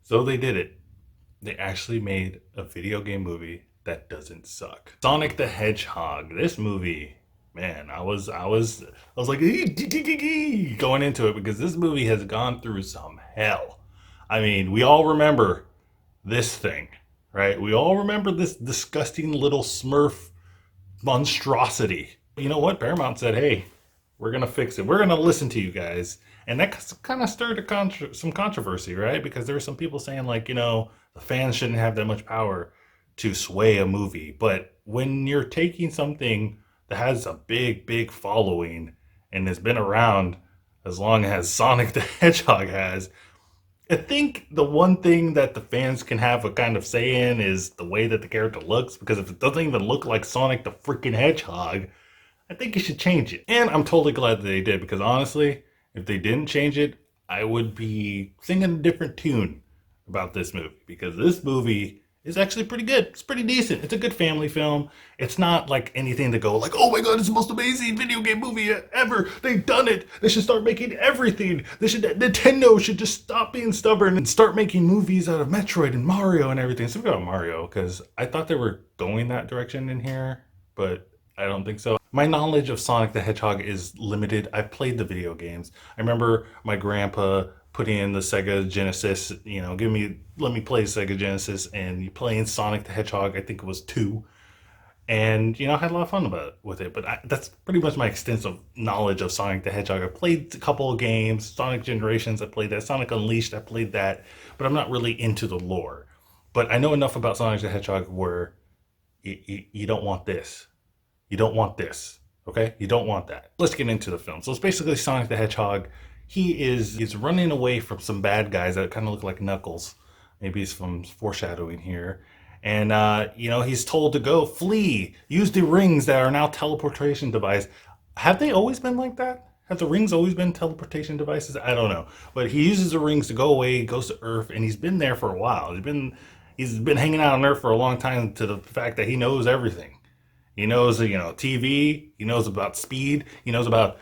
So they did it. They actually made a video game movie that doesn't suck. Sonic the Hedgehog. This movie, man, I was like going into it because this movie has gone through some hell. I mean, we all remember this thing, right? We all remember this disgusting little Smurf monstrosity. You know what? Paramount said, "Hey, we're gonna fix it. We're gonna listen to you guys," and that kind of stirred some controversy, right? Because there were some people saying like, the fans shouldn't have that much power to sway a movie. But when you're taking something that has a big following and has been around as long as Sonic the Hedgehog has, I think the one thing that the fans can have a kind of say in is the way that the character looks. Because if it doesn't even look like Sonic the freaking Hedgehog, I think you should change it. And I'm totally glad that they did, because honestly, if they didn't change it, I would be singing a different tune about this movie, because this movie is actually pretty good. It's pretty decent. It's a good family film. It's not like anything to go like, oh my god, it's the most amazing video game movie ever. They've done it. They should start making everything. Nintendo should just stop being stubborn and start making movies out of Metroid and Mario and everything. So we got Mario, because I thought they were going that direction in here, but I don't think so. My knowledge of Sonic the Hedgehog is limited. I've played the video games. I remember my grandpa putting in the Sega Genesis, let me play Sega Genesis, and playing Sonic the Hedgehog, I think it was 2. And, I had a lot of fun with it. But that's pretty much my extensive knowledge of Sonic the Hedgehog. I played a couple of games, Sonic Generations, I played that. Sonic Unleashed, I played that. But I'm not really into the lore. But I know enough about Sonic the Hedgehog where you don't want this. You don't want this, okay? You don't want that. Let's get into the film. So it's basically Sonic the Hedgehog. He's running away from some bad guys that kind of look like Knuckles. Maybe it's some foreshadowing here. And, he's told to go, flee, use the rings that are now teleportation device. Have they always been like that? Have the rings always been teleportation devices? I don't know. But he uses the rings to go away, goes to Earth, and he's been there for a while. He's been hanging out on Earth for a long time, to the fact that he knows everything. He knows, TV. He knows about speed. He knows about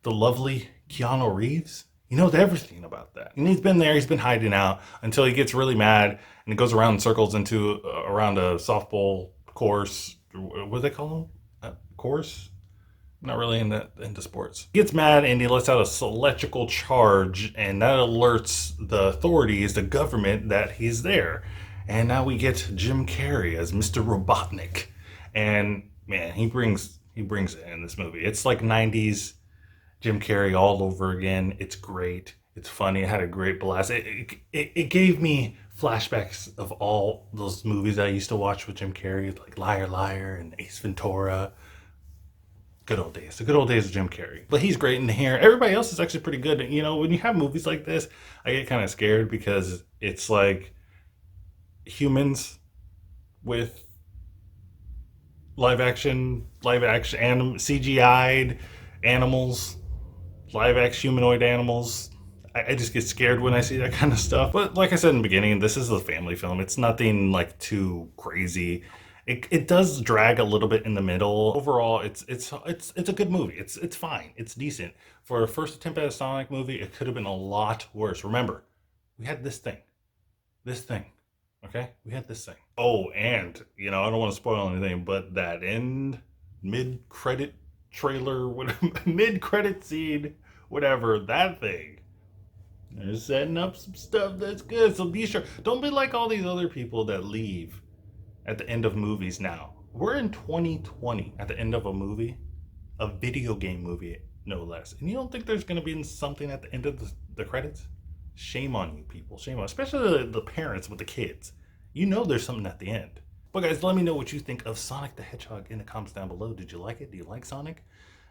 the lovely Keanu Reeves. He knows everything about that. And he's been there. He's been hiding out until he gets really mad and he goes around in circles around a softball course. What do they call them? Course? I'm not really into sports. He gets mad and he lets out a electrical charge, and that alerts the authorities, the government, that he's there. And now we get Jim Carrey as Mr. Robotnik. And man, he brings it in this movie. It's like 90s Jim Carrey all over again. It's great. It's funny. It had a great blast. It gave me flashbacks of all those movies I used to watch with Jim Carrey, like Liar Liar and Ace Ventura. Good old days. The good old days of Jim Carrey. But he's great in here. Everybody else is actually pretty good. When you have movies like this, I get kind of scared, because it's like humans with live action CGI'd animals, live action humanoid animals. I just get scared when I see that kind of stuff. But like I said in the beginning, this is a family film. It's nothing like too crazy. It does drag a little bit in the middle. Overall, it's a good movie. It's fine. It's decent. For a first attempt at a Sonic movie, it could have been a lot worse. Remember, we had this thing. Okay, we had this thing. Oh, and I don't want to spoil anything, but that mid-credit trailer, whatever, mid-credit scene, whatever, that thing, they're setting up some stuff that's good. So be sure. Don't be like all these other people that leave at the end of movies now. We're in 2020 at the end of a movie, a video game movie, no less. And you don't think there's going to be something at the end of the credits? Shame on you people. Shame on, especially the parents with the kids. There's something at the end. But guys, let me know what you think of Sonic the Hedgehog in the comments down below. Did you like it? Do you like Sonic?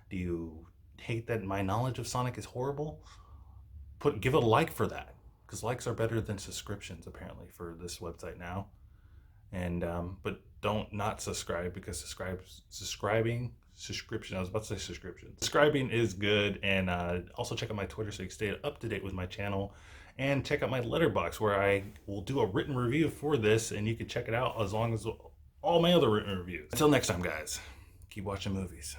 Do you hate that my knowledge of Sonic is horrible? Give it a like for that, because likes are better than subscriptions apparently for this website now. And but don't not subscribe, because subscribing subscription. I was about to say subscription. Subscribing is good. And also check out my Twitter so you can stay up to date with my channel. And check out my Letterboxd, where I will do a written review for this, and you can check it out as long as all my other written reviews. Until next time, guys, keep watching movies.